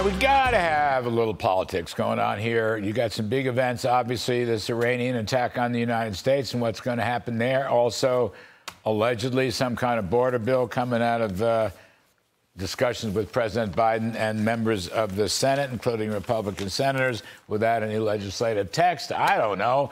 We gotta have a little politics going on here. You got some big events, obviously, this Iranian attack on the United States and what's going to happen there. Also, allegedly, some kind of border bill coming out of discussions with President Biden and members of the Senate, including Republican senators, without any legislative text. I don't know.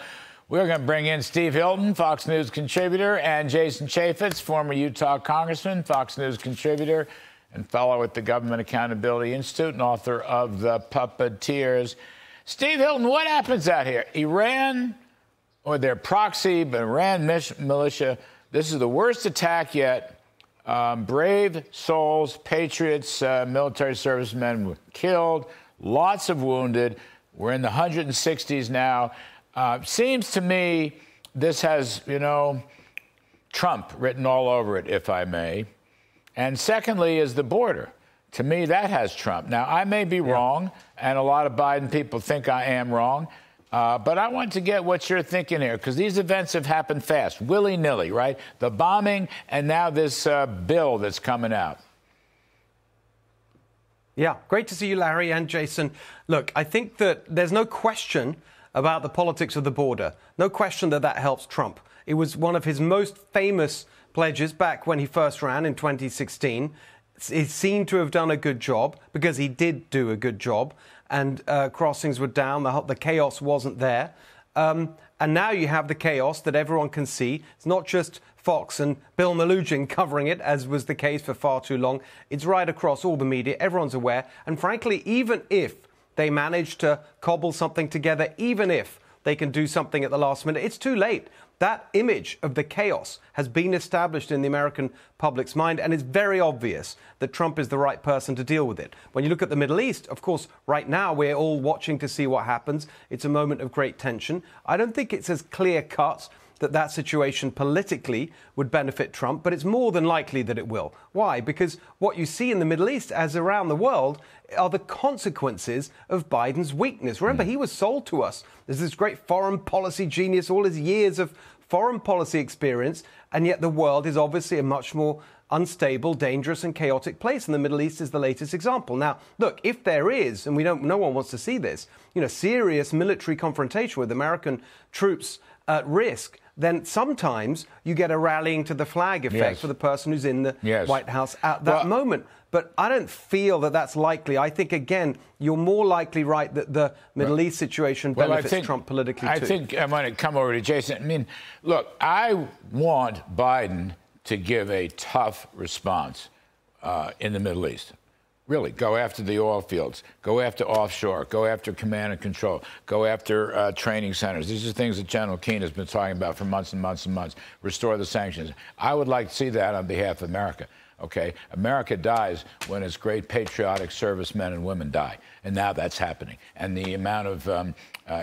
We're going to bring in Steve Hilton, Fox News contributor, and Jason Chaffetz, former Utah congressman, Fox News contributor, and fellow at the Government Accountability Institute and author of The Puppeteers. Steve Hilton, what happens out here? Iran, or their proxy, but Iran militia, this is the worst attack yet. Brave souls, patriots, military servicemen were killed, lots of wounded. We're in the 160s now. Seems to me this has, Trump written all over it, if I may. And secondly is the border. To me, that has Trump. Now, I may be wrong, and a lot of Biden people think I am wrong, but I want to get what you're thinking here, because these events have happened fast, willy-nilly, right? The bombing and now this bill that's coming out. Yeah, great to see you, Larry and Jason. Look, I think that there's no question about the politics of the border. No question that that helps Trump. It was one of his most famous pledges back when he first ran in 2016. He seemed to have done a good job, because he did do a good job, and crossings were down, the chaos wasn't there. And now you have the chaos that everyone can see. It's not just Fox and Bill Melugin covering it, as was the case for far too long. It's right across all the media. Everyone's aware. And frankly, even if they manage to cobble something together, even if they can do something at the last minute, it's too late. That image of the chaos has been established in the American public's mind, and it's very obvious that Trump is the right person to deal with it. When you look at the Middle East, of course, right now we're all watching to see what happens. It's a moment of great tension. I don't think it's as clear-cut that situation politically would benefit Trump, but it's more than likely that it will. Why? Because what you see in the Middle East, as around the world, are the consequences of Biden's weakness. Remember, he was sold to us as this great foreign policy genius, all his years of foreign policy experience, and yet the world is obviously a much more unstable, dangerous and chaotic place, and the Middle East is the latest example. Now, look, if there is, and no one wants to see this, serious military confrontation with American troops at risk, then sometimes you get a rallying to the flag effect for the person who's in the White House at that moment. But I don't feel that that's likely. I think, again, you're more likely right that the Middle East situation benefits Trump politically, too. I think I want to come over to Jason. I mean, look, I want Biden to give a tough response in the Middle East. Really, go after the oil fields, go after offshore, go after command and control, go after training centers. These are things that General Keane has been talking about for months and months and months. Restore the sanctions. I would like to see that on behalf of America. Okay, America dies when its great patriotic servicemen and women die, and now that's happening. And the amount of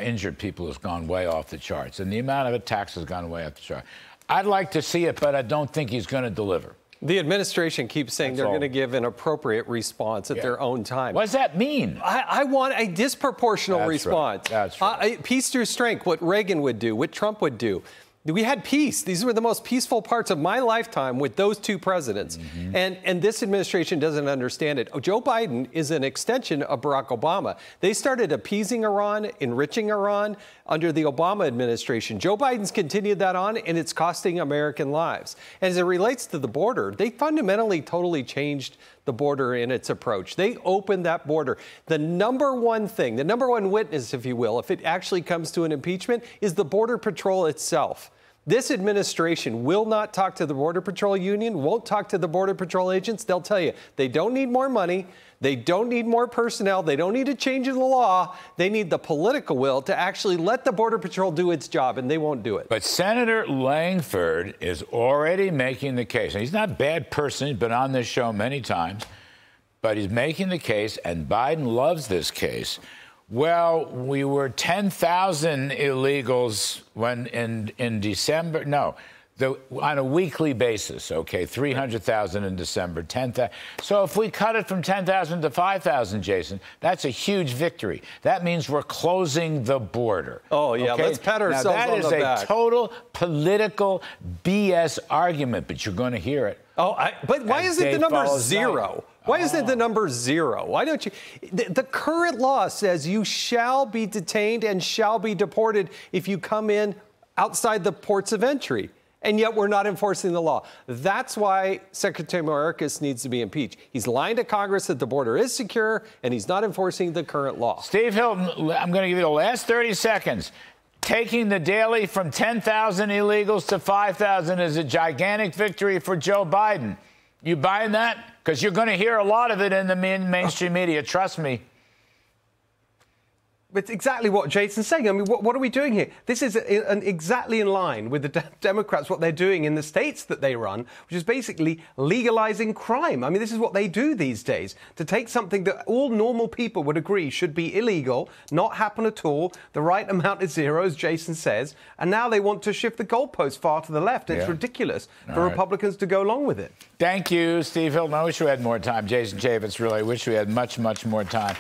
injured people has gone way off the charts, and the amount of attacks has gone way off the charts. I'd like to see it, but I don't think he's going to deliver. The administration keeps saying they're going to give an appropriate response at their own time. What does that mean? I want a disproportional response. Right. That's right. Peace through strength, what Reagan would do, what Trump would do. We had peace. These were the most peaceful parts of my lifetime with those two presidents. And this administration doesn't understand it. Joe Biden is an extension of Barack Obama. They started appeasing Iran, enriching Iran under the Obama administration. Joe Biden's continued that on, and it's costing American lives. As it relates to the border, they fundamentally totally changed the border in its approach. They opened that border. The number one thing, the number one witness, if you will, if it actually comes to an impeachment, is the Border Patrol itself. This administration will not talk to the Border Patrol union, won't talk to the Border Patrol agents. They'll tell you they don't need more money. They don't need more personnel. They don't need a change in the law. They need the political will to actually let the Border Patrol do its job, and they won't do it. But Senator Langford is already making the case. And he's not a bad person. He's been on this show many times. But he's making the case, and Biden loves this case. Well, we were 10,000 illegals when in December. No. On a weekly basis, okay, 300,000 in December, 10,000. So if we cut it from 10,000 to 5,000, Jason, that's a huge victory. That means we're closing the border. Oh, yeah, okay? Let's pat ourselves on the back. That is a total political BS argument, but you're going to hear it. Oh, but why is it the number zero? Why isn't the number 0? Why don't you? The current law says you shall be detained and shall be deported if you come in outside the ports of entry. And yet we're not enforcing the law. That's why Secretary Mayorkas needs to be impeached. He's lying to Congress that the border is secure, and he's not enforcing the current law. Steve Hilton, I'm going to give you the last 30 seconds. Taking the daily from 10,000 illegals to 5,000 is a gigantic victory for Joe Biden. You buying that? Because you're going to hear a lot of it in the mainstream media. Trust me. It's exactly what Jason's saying. I mean, what are we doing here? This is exactly in line with the Democrats, what they're doing in the states that they run, which is basically legalizing crime. I mean, this is what they do these days. To take something that all normal people would agree should be illegal, not happen at all, the right amount is 0, as Jason says, and now they want to shift the goalposts far to the left. It's ridiculous for Republicans to go along with it. Thank you, Steve Hilton. I wish we had more time. Jason Chaffetz, really wish we had much, much more time.